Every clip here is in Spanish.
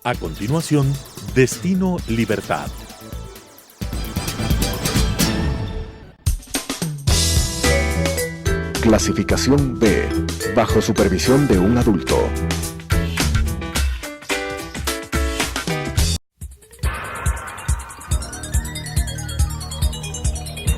A continuación, Destino Libertad. Clasificación B, bajo supervisión de un adulto.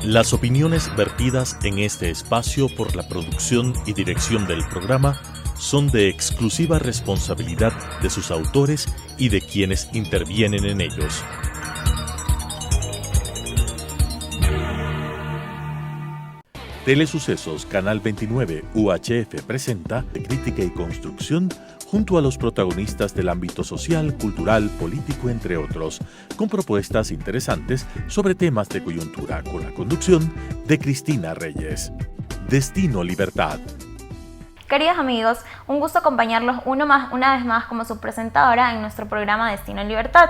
Las opiniones vertidas en este espacio por la producción y dirección del programa son de exclusiva responsabilidad de sus autores y de quienes intervienen en ellos. Telesucesos Canal 29 UHF presenta de crítica y construcción junto a los protagonistas del ámbito social, cultural, político, entre otros, con propuestas interesantes sobre temas de coyuntura, con la conducción de Cristina Reyes. Destino Libertad. Queridos amigos, un gusto acompañarlos una vez más como su presentadora en nuestro programa Destino Libertad.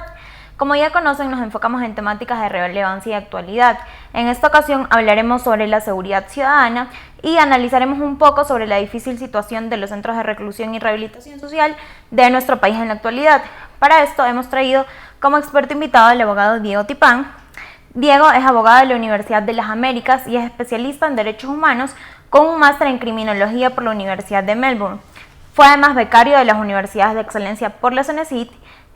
Como ya conocen, nos enfocamos en temáticas de relevancia y actualidad. En esta ocasión hablaremos sobre la seguridad ciudadana y analizaremos un poco sobre la difícil situación de los centros de reclusión y rehabilitación social de nuestro país en la actualidad. Para esto hemos traído como experto invitado al abogado Diego Tipán. Diego es abogado de la Universidad de las Américas y es especialista en derechos humanos con un máster en criminología por la Universidad de Melbourne. Fue además becario de las Universidades de Excelencia por la CENESID.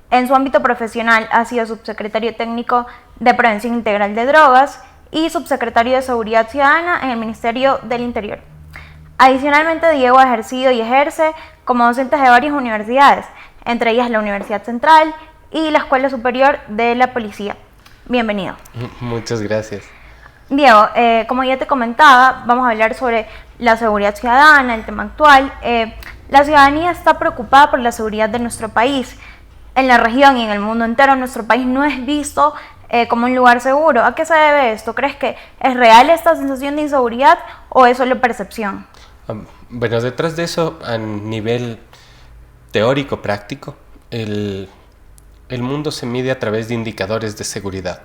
En su ámbito profesional ha sido subsecretario técnico de Prevención Integral de Drogas y subsecretario de Seguridad Ciudadana en el Ministerio del Interior. Adicionalmente, Diego ha ejercido y ejerce como docente de varias universidades, entre ellas la Universidad Central y la Escuela Superior de la Policía. Bienvenido. Muchas gracias. Diego, como ya te comentaba, vamos a hablar sobre la seguridad ciudadana, el tema actual. La ciudadanía está preocupada por la seguridad de nuestro país. En la región y en el mundo entero, nuestro país no es visto como un lugar seguro. ¿A qué se debe esto? ¿Crees que es real esta sensación de inseguridad o es solo percepción? Bueno, detrás de eso, a nivel teórico, práctico, el mundo se mide a través de indicadores de seguridad.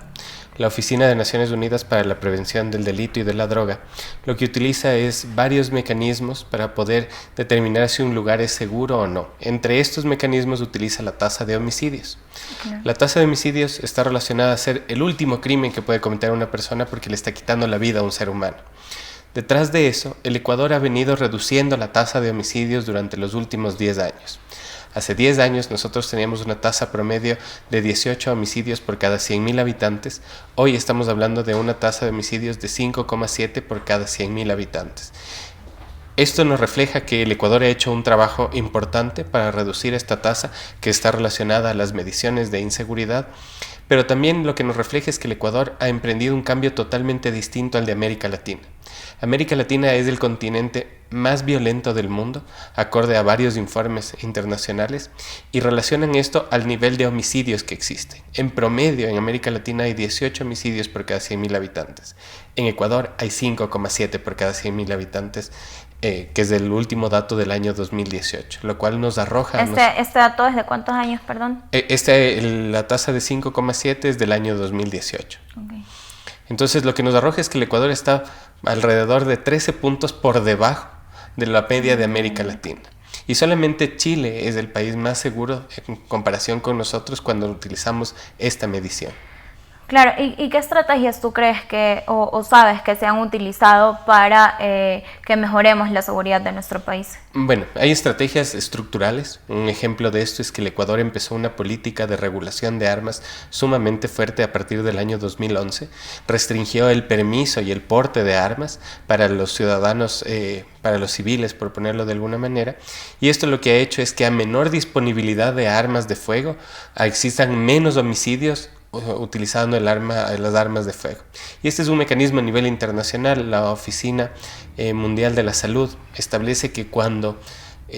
La Oficina de Naciones Unidas para la Prevención del Delito y de la Droga lo que utiliza es varios mecanismos para poder determinar si un lugar es seguro o no. Entre estos mecanismos utiliza la tasa de homicidios. Okay. La tasa de homicidios está relacionada a ser el último crimen que puede cometer una persona porque le está quitando la vida a un ser humano. Detrás de eso, el Ecuador ha venido reduciendo la tasa de homicidios durante los últimos 10 años. Hace 10 años nosotros teníamos una tasa promedio de 18 homicidios por cada 100.000 habitantes. Hoy estamos hablando de una tasa de homicidios de 5,7 por cada 100.000 habitantes. Esto nos refleja que el Ecuador ha hecho un trabajo importante para reducir esta tasa que está relacionada a las mediciones de inseguridad, pero también lo que nos refleja es que el Ecuador ha emprendido un cambio totalmente distinto al de América Latina. América Latina es el continente más violento del mundo, acorde a varios informes internacionales, y relacionan esto al nivel de homicidios que existe. En promedio, en América Latina hay 18 homicidios por cada 100.000 habitantes. En Ecuador hay 5,7 por cada 100.000 habitantes, que es el último dato del año 2018, lo cual nos arroja... ¿Este dato es de cuántos años, perdón? La tasa de 5,7 es del año 2018. Okay. Entonces, lo que nos arroja es que el Ecuador está alrededor de 13 puntos por debajo de la media de América Latina. Y solamente Chile es el país más seguro en comparación con nosotros cuando utilizamos esta medición. Claro, ¿y qué estrategias tú crees que o sabes que se han utilizado para que mejoremos la seguridad de nuestro país? Bueno, hay estrategias estructurales. Un ejemplo de esto es que el Ecuador empezó una política de regulación de armas sumamente fuerte a partir del año 2011. Restringió el permiso y el porte de armas para los ciudadanos, para los civiles, por ponerlo de alguna manera. Y esto lo que ha hecho es que a menor disponibilidad de armas de fuego existan menos homicidios utilizando las armas de fuego. Y este es un mecanismo a nivel internacional. La Oficina Mundial de la Salud establece que cuando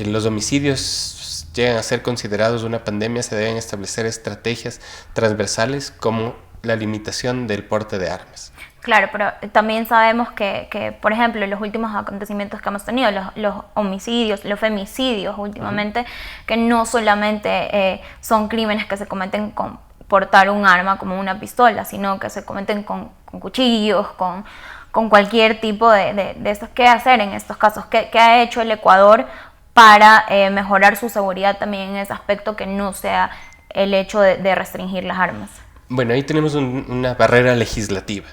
los homicidios llegan a ser considerados una pandemia, se deben establecer estrategias transversales como la limitación del porte de armas. Claro, pero también sabemos que por ejemplo, los últimos acontecimientos que hemos tenido, los homicidios, los femicidios últimamente, que no solamente son crímenes que se cometen con portar un arma como una pistola, sino que se cometen con cuchillos, con cualquier tipo de estos. ¿Qué hacer en estos casos? ¿Qué ha hecho el Ecuador para mejorar su seguridad también en ese aspecto, que no sea el hecho de restringir las armas? Bueno, ahí tenemos una barrera legislativa.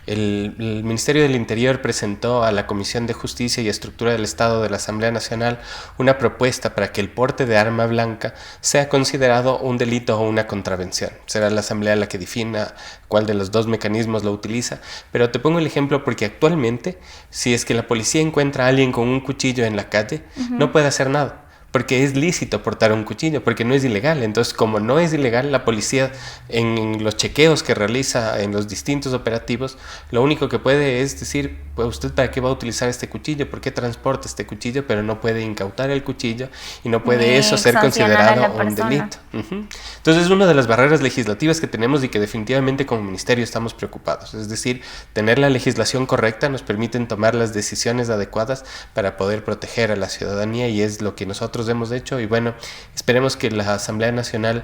El Ministerio del Interior presentó a la Comisión de Justicia y Estructura del Estado de la Asamblea Nacional una propuesta para que el porte de arma blanca sea considerado un delito o una contravención. Será la Asamblea la que defina cuál de los dos mecanismos lo utiliza, pero te pongo el ejemplo porque actualmente, si es que la policía encuentra a alguien con un cuchillo en la calle, no puede hacer nada. Porque es lícito portar un cuchillo, porque no es ilegal. Entonces, como no es ilegal, la policía en los chequeos que realiza en los distintos operativos, lo único que puede es decir, pues usted para qué va a utilizar este cuchillo, por qué transporta este cuchillo, pero no puede incautar el cuchillo y no puede eso ser considerado un delito. Entonces, es una de las barreras legislativas que tenemos y que definitivamente como ministerio estamos preocupados. Es decir, tener la legislación correcta nos permite tomar las decisiones adecuadas para poder proteger a la ciudadanía y es lo que nosotros hemos hecho y bueno, esperemos que la Asamblea Nacional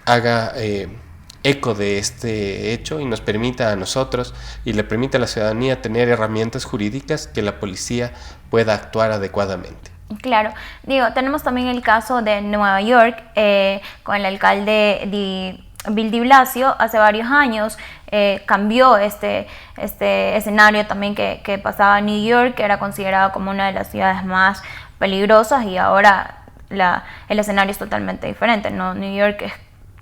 haga eco de este hecho y nos permita a nosotros y le permita a la ciudadanía tener herramientas jurídicas que la policía pueda actuar adecuadamente. Claro, tenemos también el caso de Nueva York con el alcalde Bill de Blasio. Hace varios años cambió este escenario también que pasaba en New York, que era considerado como una de las ciudades más peligrosas y ahora el escenario es totalmente diferente, ¿no? New York es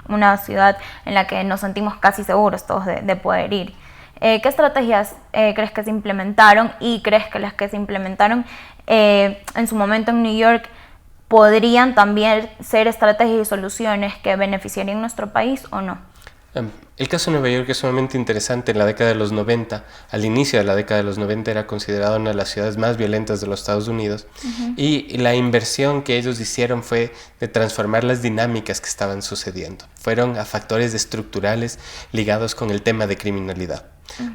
una ciudad en la que nos sentimos casi seguros todos de poder ir. ¿Qué estrategias crees que se implementaron y crees que las que se implementaron en su momento en New York podrían también ser estrategias y soluciones que beneficiarían nuestro país o no? El caso de Nueva York es sumamente interesante. En la década de los 90, al inicio de la década de los 90, era considerada una de las ciudades más violentas de los Estados Unidos. Y la inversión que ellos hicieron fue de transformar las dinámicas que estaban sucediendo. Fueron a factores estructurales ligados con el tema de criminalidad.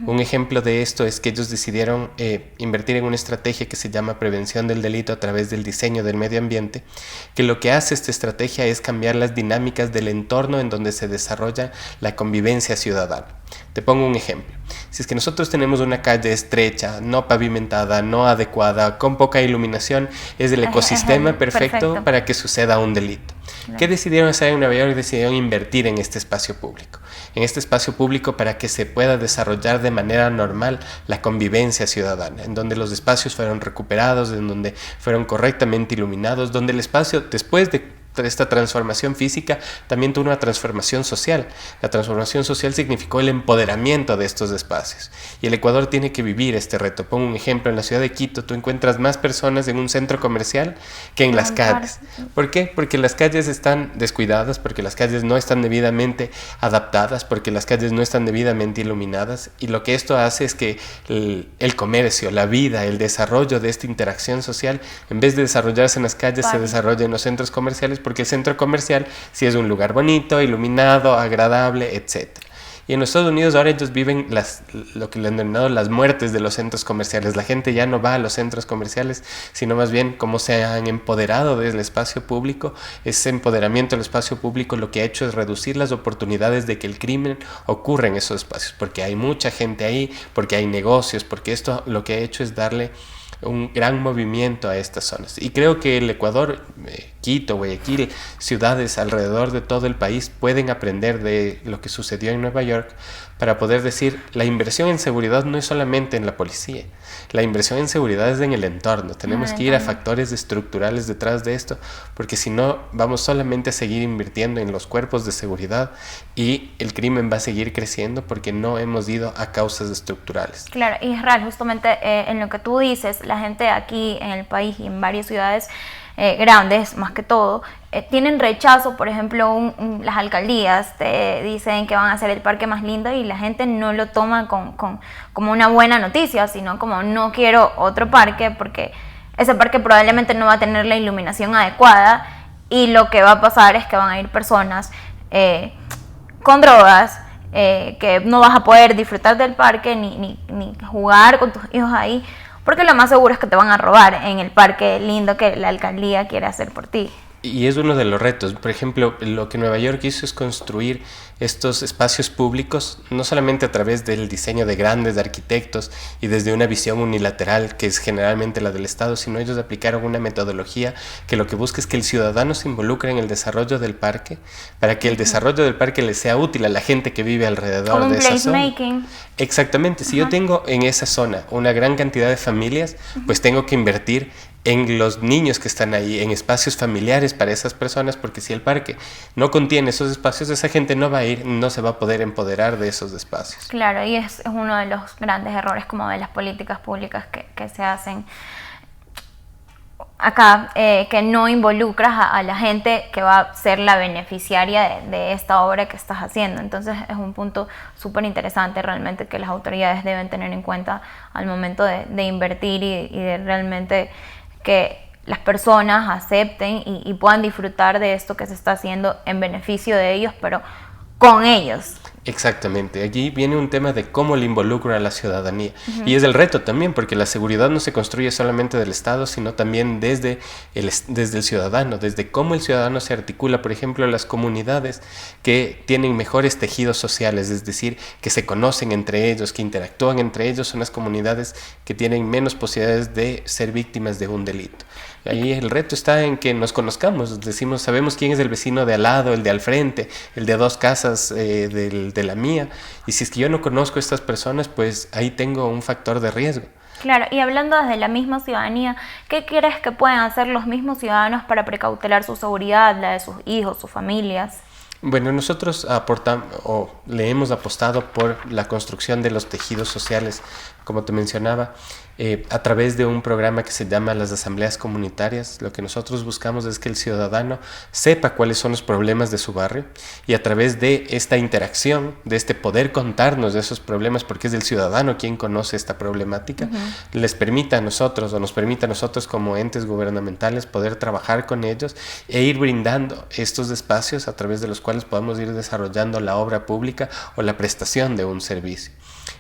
Un ejemplo de esto es que ellos decidieron invertir en una estrategia que se llama prevención del delito a través del diseño del medio ambiente, que lo que hace esta estrategia es cambiar las dinámicas del entorno en donde se desarrolla la convivencia ciudadana. Te pongo un ejemplo. Si es que nosotros tenemos una calle estrecha, no pavimentada, no adecuada, con poca iluminación, es el ecosistema perfecto para que suceda un delito. Claro. ¿Qué decidieron hacer en Nueva York? Decidieron invertir en este espacio público. En este espacio público para que se pueda desarrollar de manera normal la convivencia ciudadana, en donde los espacios fueron recuperados, en donde fueron correctamente iluminados, donde el espacio, después de esta transformación física, también tuvo una transformación social. La transformación social significó el empoderamiento de estos espacios. Y el Ecuador tiene que vivir este reto. Pongo un ejemplo, en la ciudad de Quito tú encuentras más personas en un centro comercial que en las calles. ¿Por qué? Porque las calles están descuidadas, porque las calles no están debidamente adaptadas, porque las calles no están debidamente iluminadas. Y lo que esto hace es que el comercio, la vida, el desarrollo de esta interacción social, en vez de desarrollarse en las calles, se desarrolla en los centros comerciales, porque el centro comercial sí es un lugar bonito, iluminado, agradable, etc. Y en los Estados Unidos ahora ellos viven lo que le han denominado las muertes de los centros comerciales. La gente ya no va a los centros comerciales, sino más bien cómo se han empoderado del espacio público. Ese empoderamiento del espacio público lo que ha hecho es reducir las oportunidades de que el crimen ocurra en esos espacios, porque hay mucha gente ahí, porque hay negocios, porque esto lo que ha hecho es darle un gran movimiento a estas zonas. Y creo que el Ecuador, Quito, Guayaquil, ciudades alrededor de todo el país pueden aprender de lo que sucedió en Nueva York para poder decir, la inversión en seguridad no es solamente en la policía, la inversión en seguridad es en el entorno. Tenemos que ir a factores estructurales detrás de esto, porque si no vamos solamente a seguir invirtiendo en los cuerpos de seguridad y el crimen va a seguir creciendo porque no hemos ido a causas estructurales. Claro, Israel, justamente en lo que tú dices, la gente aquí en el país y en varias ciudades grandes, más que todo, tienen rechazo. Por ejemplo, las alcaldías te dicen que van a hacer el parque más lindo y la gente no lo toma como una buena noticia, sino como no quiero otro parque porque ese parque probablemente no va a tener la iluminación adecuada y lo que va a pasar es que van a ir personas con drogas, que no vas a poder disfrutar del parque ni jugar con tus hijos ahí, porque lo más seguro es que te van a robar en el parque lindo que la alcaldía quiere hacer por ti. Y es uno de los retos. Por ejemplo, lo que Nueva York hizo es construir estos espacios públicos, no solamente a través del diseño de grandes arquitectos y desde una visión unilateral, que es generalmente la del Estado, sino ellos aplicaron una metodología que lo que busca es que el ciudadano se involucre en el desarrollo del parque, para que el desarrollo del parque le sea útil a la gente que vive alrededor de esa zona. Placemaking. Exactamente. Si yo tengo en esa zona una gran cantidad de familias, pues tengo que invertir en los niños que están ahí, en espacios familiares para esas personas, porque si el parque no contiene esos espacios, esa gente no va a ir, no se va a poder empoderar de esos espacios. Claro, y es uno de los grandes errores como de las políticas públicas que se hacen acá, que no involucras a la gente que va a ser la beneficiaria de esta obra que estás haciendo. Entonces es un punto súper interesante realmente que las autoridades deben tener en cuenta al momento de invertir y de realmente que las personas acepten y puedan disfrutar de esto que se está haciendo en beneficio de ellos, pero con ellos. Exactamente, allí viene un tema de cómo le involucra a la ciudadanía. Y es el reto también, porque la seguridad no se construye solamente del Estado, sino también desde el ciudadano, desde cómo el ciudadano se articula, por ejemplo, las comunidades que tienen mejores tejidos sociales, es decir, que se conocen entre ellos, que interactúan entre ellos, son las comunidades que tienen menos posibilidades de ser víctimas de un delito. Ahí el reto está en que nos conozcamos, decimos, sabemos quién es el vecino de al lado, el de al frente, el de 2 casas de la mía, y si es que yo no conozco a estas personas, pues ahí tengo un factor de riesgo. Claro, y hablando desde la misma ciudadanía, ¿qué crees que pueden hacer los mismos ciudadanos para precautelar su seguridad, la de sus hijos, sus familias? Bueno, nosotros le hemos apostado por la construcción de los tejidos sociales, como te mencionaba, a través de un programa que se llama las asambleas comunitarias. Lo que nosotros buscamos es que el ciudadano sepa cuáles son los problemas de su barrio y a través de esta interacción, de este poder contarnos de esos problemas, porque es el ciudadano quien conoce esta problemática, les permita a nosotros o nos permita a nosotros como entes gubernamentales poder trabajar con ellos e ir brindando estos espacios a través de los cuales podamos ir desarrollando la obra pública o la prestación de un servicio.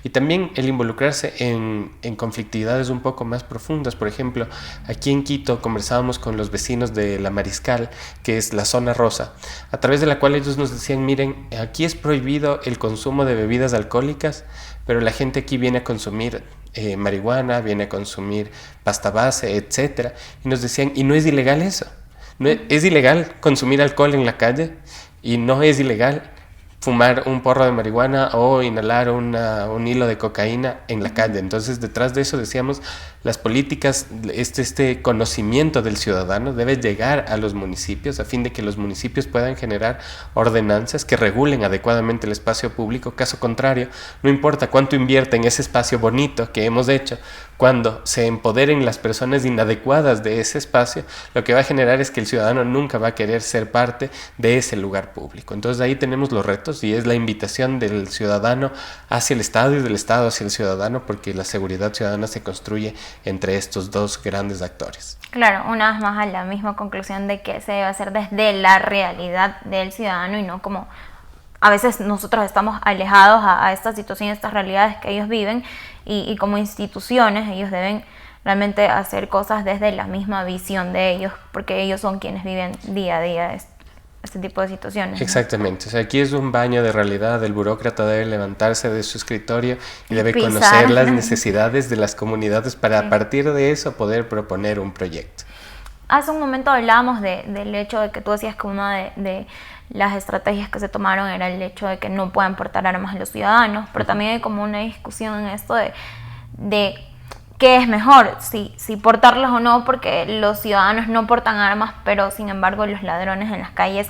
Y también el involucrarse en conflictividades un poco más profundas. Por ejemplo, aquí en Quito conversábamos con los vecinos de La Mariscal, que es la zona rosa, a través de la cual ellos nos decían, miren, aquí es prohibido el consumo de bebidas alcohólicas, pero la gente aquí viene a consumir marihuana, viene a consumir pasta base, etc. Y nos decían, ¿y no es ilegal eso? ¿No es ilegal consumir alcohol en la calle? ¿Y no es ilegal fumar un porro de marihuana o inhalar un hilo de cocaína en la calle? Entonces, detrás de eso decíamos, las políticas, este conocimiento del ciudadano debe llegar a los municipios a fin de que los municipios puedan generar ordenanzas que regulen adecuadamente el espacio público. Caso contrario, no importa cuánto invierta en ese espacio bonito que hemos hecho, cuando se empoderen las personas inadecuadas de ese espacio, lo que va a generar es que el ciudadano nunca va a querer ser parte de ese lugar público. Entonces ahí tenemos los retos y es la invitación del ciudadano hacia el Estado y del Estado hacia el ciudadano, porque la seguridad ciudadana se construye entre estos dos grandes actores. Claro, una vez más a la misma conclusión de que se debe hacer desde la realidad del ciudadano y no como a veces nosotros estamos alejados a estas situaciones, estas realidades que ellos viven y como instituciones ellos deben realmente hacer cosas desde la misma visión de ellos, porque ellos son quienes viven día a día este tipo de situaciones. Exactamente, o sea, aquí es un baño de realidad. El burócrata debe levantarse de su escritorio y debe conocer las necesidades de las comunidades para a partir de eso poder proponer un proyecto. Hace un momento hablábamos del hecho de que tú decías que una de las estrategias que se tomaron era el hecho de que no puedan portar armas a los ciudadanos, pero también hay como una discusión en esto de qué es mejor, si portarlas o no, porque los ciudadanos no portan armas, pero sin embargo los ladrones en las calles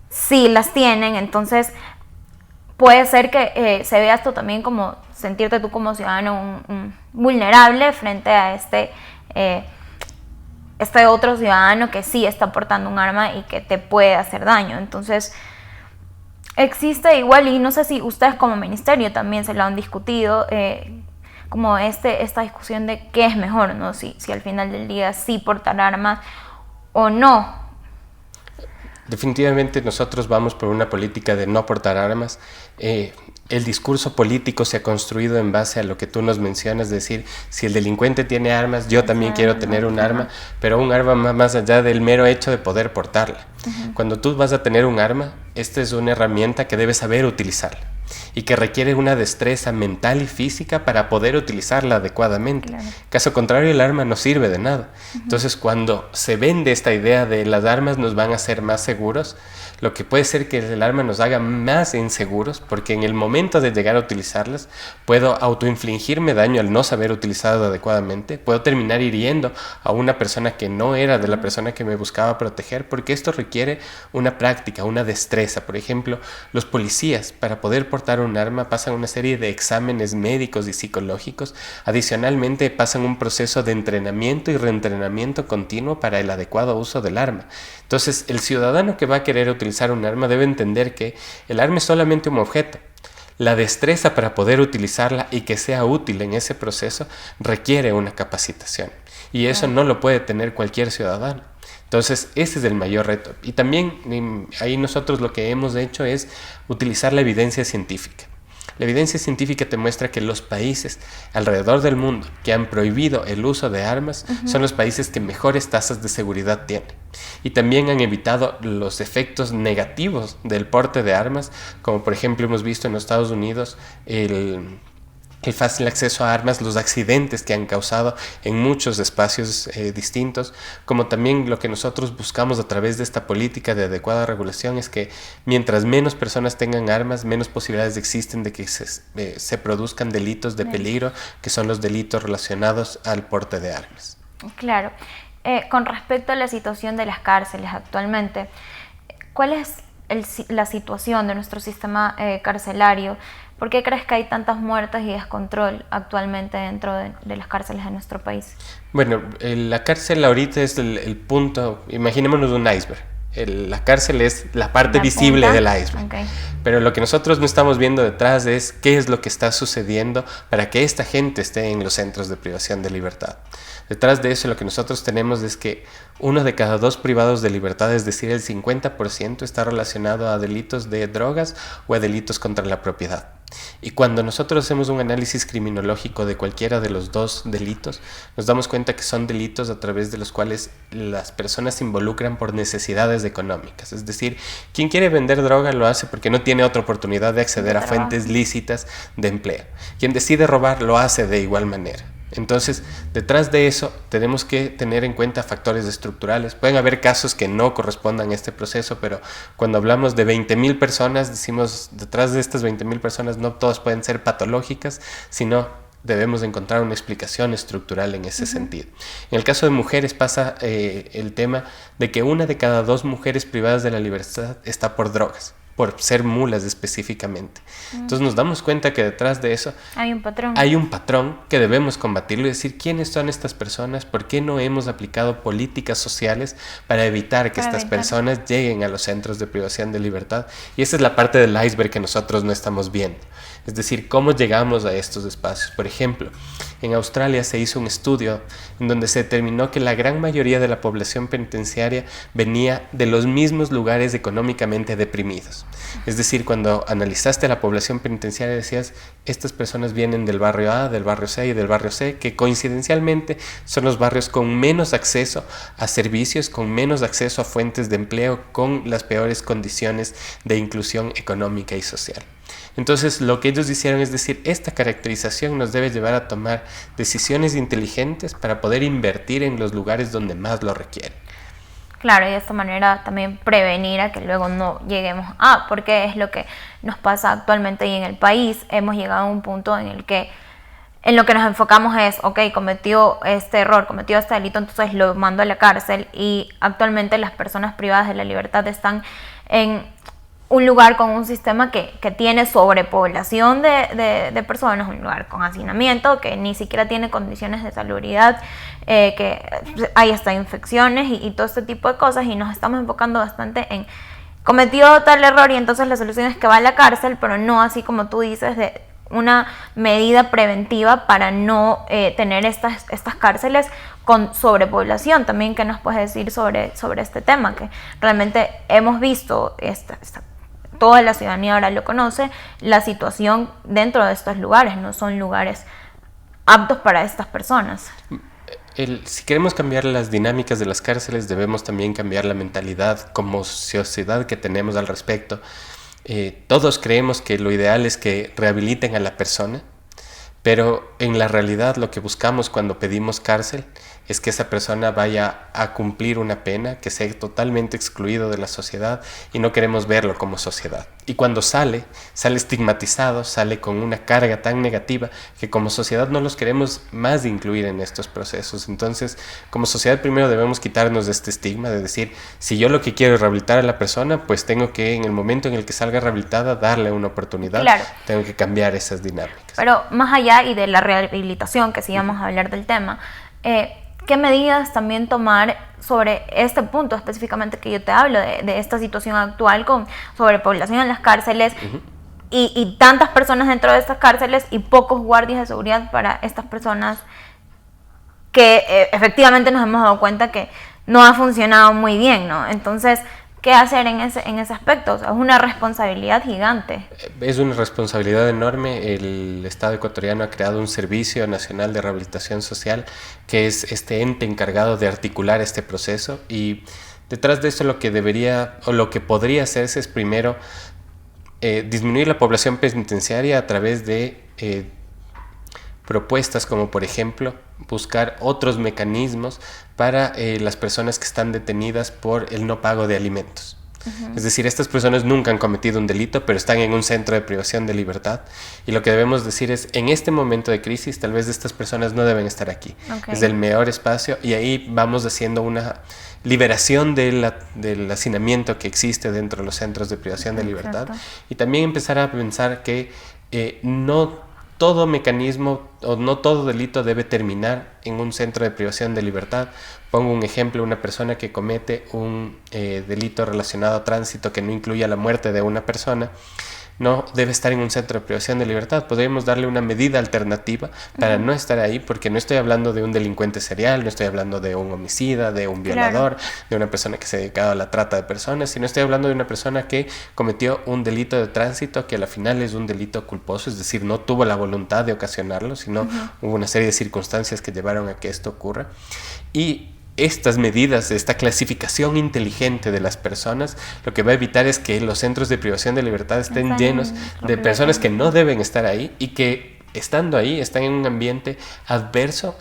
sí las tienen. Entonces puede ser que se vea esto también como sentirte tú como ciudadano un vulnerable frente a este otro ciudadano que sí está portando un arma y que te puede hacer daño. Entonces existe igual, y no sé si ustedes como ministerio también se lo han discutido, como esta discusión de qué es mejor, ¿no? Si al final del día sí portar armas o no. Definitivamente nosotros vamos por una política de no portar armas. el discurso político se ha construido en base a lo que tú nos mencionas, es decir, si el delincuente tiene armas, yo también quiero tener un arma, pero un arma más allá del mero hecho de poder portarla. Cuando tú vas a tener un arma, esta es una herramienta que debes saber utilizarla y que requiere una destreza mental y física para poder utilizarla adecuadamente. Claro. Caso contrario, el arma no sirve de nada. Entonces, cuando se vende esta idea de las armas nos van a hacer más seguros, lo que puede ser que el arma nos haga más inseguros, porque en el momento de llegar a utilizarlas, puedo autoinfligirme daño al no saber utilizarlo adecuadamente, puedo terminar hiriendo a una persona que no era de la persona que me buscaba proteger, porque esto requiere una práctica, una destreza. Por ejemplo, los policías, para poder portar un arma, pasan una serie de exámenes médicos y psicológicos. Adicionalmente, pasan un proceso de entrenamiento y reentrenamiento continuo para el adecuado uso del arma. Entonces, el ciudadano que va a querer utilizar un arma debe entender que el arma es solamente un objeto. La destreza para poder utilizarla y que sea útil en ese proceso requiere una capacitación. Y eso no lo puede tener cualquier ciudadano. Entonces, ese es el mayor reto. Y también ahí nosotros lo que hemos hecho es utilizar la evidencia científica. La evidencia científica te muestra que los países alrededor del mundo que han prohibido el uso de armas son los países que mejores tasas de seguridad tienen. Y también han evitado los efectos negativos del porte de armas, como por ejemplo hemos visto en los Estados Unidos el fácil acceso a armas, los accidentes que han causado en muchos espacios distintos, como también lo que nosotros buscamos a través de esta política de adecuada regulación es que mientras menos personas tengan armas, menos posibilidades existen de que se produzcan delitos de peligro, que son los delitos relacionados al porte de armas. Claro. Con respecto a la situación de las cárceles actualmente, ¿cuál es la situación de nuestro sistema carcelario? ¿Por qué crees que hay tantas muertes y descontrol actualmente dentro de las cárceles de nuestro país? Bueno, la cárcel ahorita es el punto, imaginémonos un iceberg. La cárcel es la parte visible del iceberg. Okay. Pero lo que nosotros no estamos viendo detrás es qué es lo que está sucediendo para que esta gente esté en los centros de privación de libertad. Detrás de eso lo que nosotros tenemos es que 1 de cada 2 privados de libertad, es decir, el 50%, está relacionado a delitos de drogas o a delitos contra la propiedad. Y cuando nosotros hacemos un análisis criminológico de cualquiera de los 2 delitos, nos damos cuenta que son delitos a través de los cuales las personas se involucran por necesidades económicas. Es decir, quien quiere vender droga lo hace porque no tiene otra oportunidad de acceder a fuentes lícitas de empleo. Quien decide robar lo hace de igual manera. Entonces, detrás de eso tenemos que tener en cuenta factores estructurales. Pueden haber casos que no correspondan a este proceso, pero cuando hablamos de 20,000 personas, decimos, detrás de estas 20,000 personas no todas pueden ser patológicas, sino debemos encontrar una explicación estructural en ese sentido. En el caso de mujeres pasa el tema de que 1 de cada 2 mujeres privadas de la libertad está por drogas, por ser mulas específicamente. Entonces nos damos cuenta que detrás de eso hay un patrón que debemos combatirlo y decir quiénes son estas personas, por qué no hemos aplicado políticas sociales para evitar que estas personas lleguen a los centros de privación de libertad. Y esa es la parte del iceberg que nosotros no estamos viendo. Es decir, cómo llegamos a estos espacios. Por ejemplo, en Australia se hizo un estudio en donde se determinó que la gran mayoría de la población penitenciaria venía de los mismos lugares económicamente deprimidos. Es decir, cuando analizaste a la población penitenciaria decías, estas personas vienen del barrio A, del barrio C y del barrio C, que coincidencialmente son los barrios con menos acceso a servicios, con menos acceso a fuentes de empleo, con las peores condiciones de inclusión económica y social. Entonces, lo que ellos hicieron es decir, esta caracterización nos debe llevar a tomar decisiones inteligentes para poder invertir en los lugares donde más lo requieren. Claro, y de esta manera también prevenir a que luego no lleguemos a, porque es lo que nos pasa actualmente y en el país hemos llegado a un punto en el que en lo que nos enfocamos es, ok, cometió este error, cometió este delito, entonces lo mando a la cárcel, y actualmente las personas privadas de la libertad están en un lugar con un sistema que tiene sobrepoblación de personas, un lugar con hacinamiento, que ni siquiera tiene condiciones de salubridad, que hay hasta infecciones y todo este tipo de cosas, y nos estamos enfocando bastante en cometió tal error y entonces la solución es que va a la cárcel, pero no así como tú dices de una medida preventiva para no tener estas cárceles con sobrepoblación. También, ¿qué nos puedes decir sobre este tema? Que realmente hemos visto toda la ciudadanía ahora lo conoce, la situación dentro de estos lugares no son lugares aptos para estas personas. Si queremos cambiar las dinámicas de las cárceles, debemos también cambiar la mentalidad como sociedad que tenemos al respecto. Todos creemos que lo ideal es que rehabiliten a la persona, pero en la realidad lo que buscamos cuando pedimos cárcel es que esa persona vaya a cumplir una pena, que sea totalmente excluido de la sociedad, y no queremos verlo como sociedad. Y cuando sale estigmatizado, sale con una carga tan negativa que como sociedad no los queremos más de incluir en estos procesos. Entonces, como sociedad primero debemos quitarnos de este estigma de decir, si yo lo que quiero es rehabilitar a la persona, pues tengo que en el momento en el que salga rehabilitada darle una oportunidad. Claro. Tengo que cambiar esas dinámicas. Pero más allá y de la rehabilitación, que sí vamos a hablar del tema, ¿qué medidas también tomar sobre este punto específicamente que yo te hablo, de esta situación actual con sobrepoblación en las cárceles y tantas personas dentro de estas cárceles y pocos guardias de seguridad para estas personas que efectivamente nos hemos dado cuenta que no ha funcionado muy bien, ¿no? Entonces, ¿qué hacer en ese aspecto? O sea, es una responsabilidad gigante. Es una responsabilidad enorme. El Estado ecuatoriano ha creado un Servicio Nacional de Rehabilitación Social, que es este ente encargado de articular este proceso, y detrás de eso lo que debería o lo que podría hacerse es primero disminuir la población penitenciaria a través de propuestas como, por ejemplo, buscar otros mecanismos para las personas que están detenidas por el no pago de alimentos. Es decir, estas personas nunca han cometido un delito, pero están en un centro de privación de libertad, y lo que debemos decir es, en este momento de crisis, tal vez estas personas no deben estar aquí. Es el mejor espacio, y ahí vamos haciendo una liberación del hacinamiento que existe dentro de los centros de privación de libertad. Y también empezar a pensar que no todo mecanismo o no todo delito debe terminar en un centro de privación de libertad. Pongo un ejemplo: una persona que comete un delito relacionado a tránsito que no incluya la muerte de una persona no debe estar en un centro de privación de libertad. Podríamos darle una medida alternativa para no estar ahí, porque no estoy hablando de un delincuente serial, no estoy hablando de un homicida, de un violador, de una persona que se ha dedicado a la trata de personas, sino estoy hablando de una persona que cometió un delito de tránsito que a la final es un delito culposo, es decir, no tuvo la voluntad de ocasionarlo, sino hubo una serie de circunstancias que llevaron a que esto ocurra. Y estas medidas, esta clasificación inteligente de las personas, lo que va a evitar es que los centros de privación de libertad estén llenos de personas que no deben estar ahí, y que estando ahí están en un ambiente adverso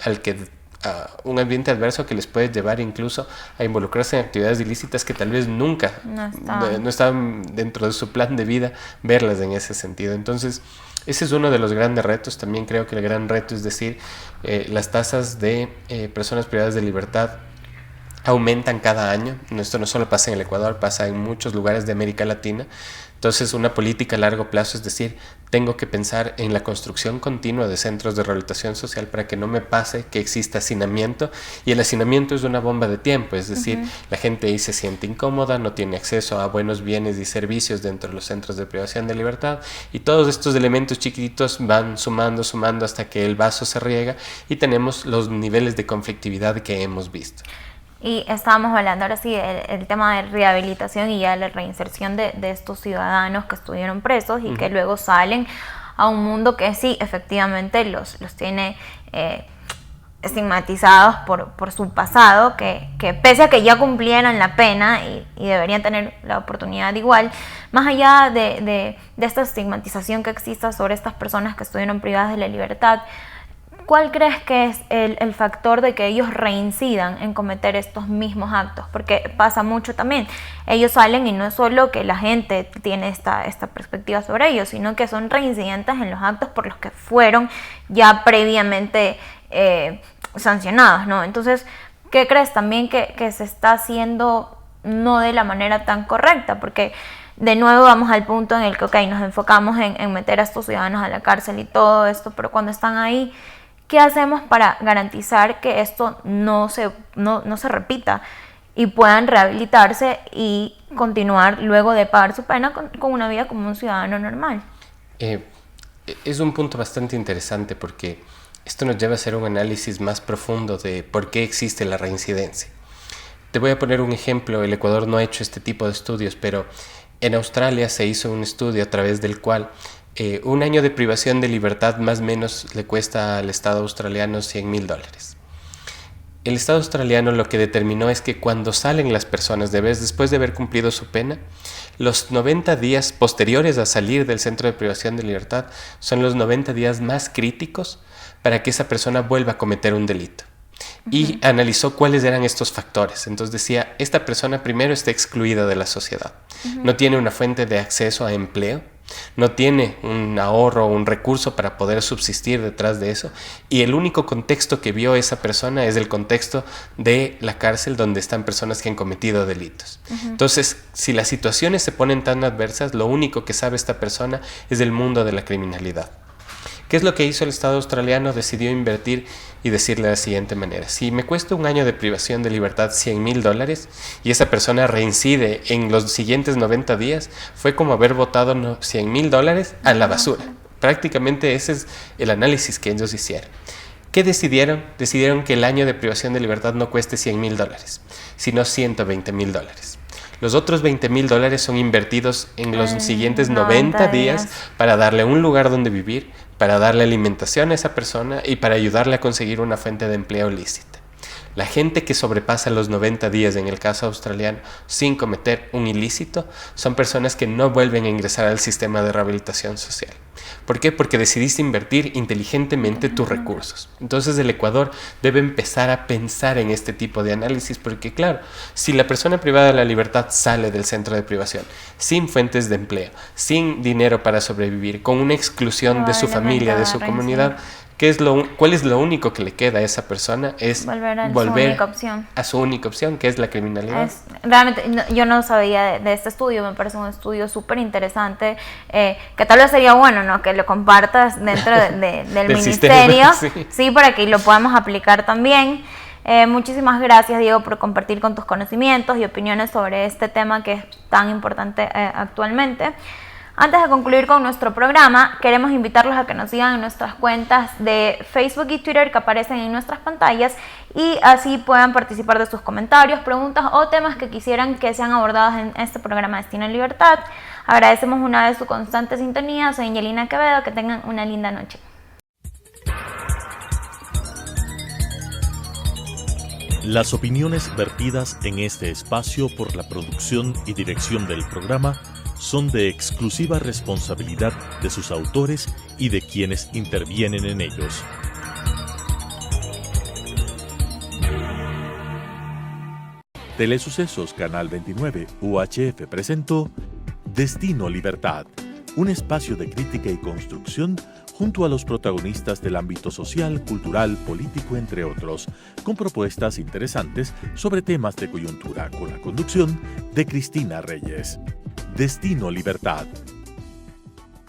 un ambiente adverso que les puede llevar incluso a involucrarse en actividades ilícitas que tal vez nunca no estaban dentro de su plan de vida verlas en ese sentido. Entonces, ese es uno de los grandes retos. También creo que el gran reto es decir, las tasas de personas privadas de libertad aumentan cada año. Esto no solo pasa en el Ecuador, pasa en muchos lugares de América Latina. Entonces, una política a largo plazo, es decir, tengo que pensar en la construcción continua de centros de rehabilitación social para que no me pase que exista hacinamiento, y el hacinamiento es una bomba de tiempo, es decir, la gente ahí se siente incómoda, no tiene acceso a buenos bienes y servicios dentro de los centros de privación de libertad, y todos estos elementos chiquititos van sumando hasta que el vaso se riega y tenemos los niveles de conflictividad que hemos visto. Y estábamos hablando ahora sí el tema de rehabilitación y ya la reinserción de estos ciudadanos que estuvieron presos y que luego salen a un mundo que sí, efectivamente los tiene estigmatizados por su pasado, que pese a que ya cumplieran la pena y deberían tener la oportunidad igual, más allá de esta estigmatización que exista sobre estas personas que estuvieron privadas de la libertad, ¿cuál crees que es el factor de que ellos reincidan en cometer estos mismos actos? Porque pasa mucho también. Ellos salen y no es solo que la gente tiene esta perspectiva sobre ellos, sino que son reincidentes en los actos por los que fueron ya previamente sancionados, ¿no? Entonces, ¿qué crees también que se está haciendo no de la manera tan correcta? Porque de nuevo vamos al punto en el que nos enfocamos en meter a estos ciudadanos a la cárcel y todo esto, pero cuando están ahí, ¿qué hacemos para garantizar que esto no se repita y puedan rehabilitarse y continuar luego de pagar su pena con una vida como un ciudadano normal? Es un punto bastante interesante, porque esto nos lleva a hacer un análisis más profundo de por qué existe la reincidencia. Te voy a poner un ejemplo. El Ecuador no ha hecho este tipo de estudios, pero En Australia se hizo un estudio a través del cual un año de privación de libertad más o menos le cuesta al Estado australiano $100,000. El Estado australiano lo que determinó es que cuando salen las personas después de haber cumplido su pena, los 90 días posteriores a salir del centro de privación de libertad son los 90 días más críticos para que esa persona vuelva a cometer un delito. Y analizó cuáles eran estos factores. Entonces decía, esta persona primero está excluida de la sociedad. No tiene una fuente de acceso a empleo, no tiene un ahorro o un recurso para poder subsistir detrás de eso. Y el único contexto que vio esa persona es el contexto de la cárcel donde están personas que han cometido delitos. Entonces, si las situaciones se ponen tan adversas, lo único que sabe esta persona es el mundo de la criminalidad. ¿Qué es lo que hizo el Estado australiano? Decidió invertir y decirle de la siguiente manera: si me cuesta un año de privación de libertad $100,000 y esa persona reincide en los siguientes 90 días, fue como haber botado $100,000 a la basura. Prácticamente ese es el análisis que ellos hicieron. ¿Qué decidieron? Decidieron que el año de privación de libertad no cueste $100,000, sino $120,000. Los otros $20,000 son invertidos en los siguientes 90 días para darle un lugar donde vivir, para darle alimentación a esa persona y para ayudarle a conseguir una fuente de empleo lícita. La gente que sobrepasa los 90 días en el caso australiano sin cometer un ilícito son personas que no vuelven a ingresar al sistema de rehabilitación social. ¿Por qué? Porque decidiste invertir inteligentemente tus recursos. Entonces el Ecuador debe empezar a pensar en este tipo de análisis porque, claro, si la persona privada de la libertad sale del centro de privación sin fuentes de empleo, sin dinero para sobrevivir, con una exclusión de su familia, de su comunidad, ¿cuál es lo único que le queda a esa persona? Es volver a su única opción, que es la criminalidad. Realmente, yo no sabía de este estudio, me parece un estudio súper interesante, que tal vez sería bueno, ¿no?, que lo compartas dentro del ministerio, sí, para que lo podamos aplicar también. Muchísimas gracias, Diego, por compartir con tus conocimientos y opiniones sobre este tema que es tan importante actualmente. Antes de concluir con nuestro programa, queremos invitarlos a que nos sigan en nuestras cuentas de Facebook y Twitter que aparecen en nuestras pantallas y así puedan participar de sus comentarios, preguntas o temas que quisieran que sean abordados en este programa Destino Libertad. Agradecemos una vez su constante sintonía. Soy Angelina Quevedo. Que tengan una linda noche. Las opiniones vertidas en este espacio por la producción y dirección del programa son de exclusiva responsabilidad de sus autores y de quienes intervienen en ellos. Telesucesos Canal 29 UHF presentó Destino Libertad, un espacio de crítica y construcción junto a los protagonistas del ámbito social, cultural, político, entre otros, con propuestas interesantes sobre temas de coyuntura, con la conducción de Cristina Reyes. Destino Libertad,